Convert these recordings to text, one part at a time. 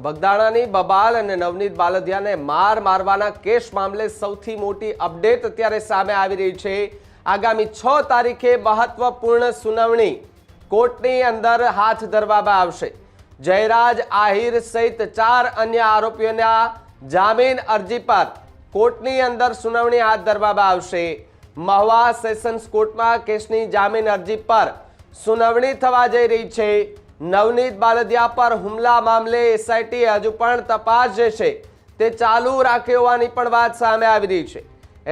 બગદાણાની બબાલ અને નવનીત બાલદિયાને મારવાના કેસ મામલે સૌથી મોટી અપડેટ અત્યારે સામે આવી રહી છે। આગામી 6 તારીખે મહત્વપૂર્ણ સુનાવણી કોર્ટની અંદર હાથ ધરવામાં આવશે। જયરાજ આહિર સહિત 4 અન્ય આરોપીઓના જામીન અરજી પર કોર્ટની અંદર સુનાવણી હાથ ધરવામાં આવશે। મહુવા સેશન્સ કોર્ટમાં કેસની જામીન અરજી પર સુનાવણી થવા જઈ રહી છે। નવનીત બાલદિયા પર હુમલા મામલે એસઆઈટી હજુ પણ તપાસ જે છે તે ચાલુ રાખી હોવાની પણ વાત સામે આવી રહી છે।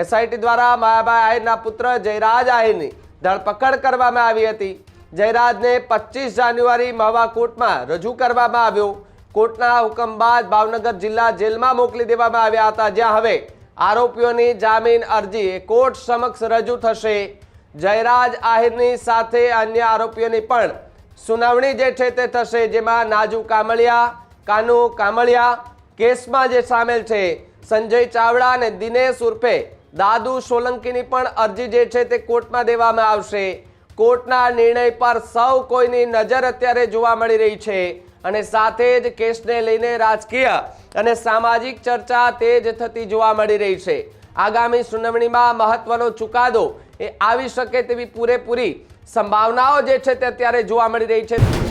એસઆઈટી દ્વારા માયાભાઈ આહિરના પુત્ર જયરાજ આહિરની ધરપકડ કરવામાં આવી હતી। જયરાજને 25 જાન્યુઆરી મહુવા કોર્ટમાં રજૂ કરવામાં આવ્યો। કોર્ટના હુકમ બાદ ભાવનગર જિલ્લા જેલમાં મોકલી દેવામાં આવ્યા હતા, જ્યાં હવે આરોપીઓની જામીન અરજી કોર્ટ સમક્ષ રજૂ થશે। જયરાજ આહિરની સાથે અન્ય આરોપીઓની પણ સુનાવણી જે છે તે થશે, જેમાં નાજુ કામળિયા, કાનુ કામળિયા કેસમાં જે સામેલ છે સંજય ચાવડા અને દિનેશ ઉર્ફે દાદુ સોલંકીની પણ અરજી જે છે તે કોર્ટમાં દેવામાં આવશે। કોર્ટના નિર્ણય પર સૌ કોઈની નજર અત્યારે જોવા મળી રહી છે અને સાથે જ કેસને લઈને રાજકીય અને સામાજિક ચર્ચા તેજ થતી જોવા મળી રહી છે। આગામી સુનાવણીમાં મહત્વનો ચુકાદો એ આવી શકે તેવી પૂરેપૂરી સંભાવનાઓ જે છે તે અત્યારે જોવા મળી રહી છે।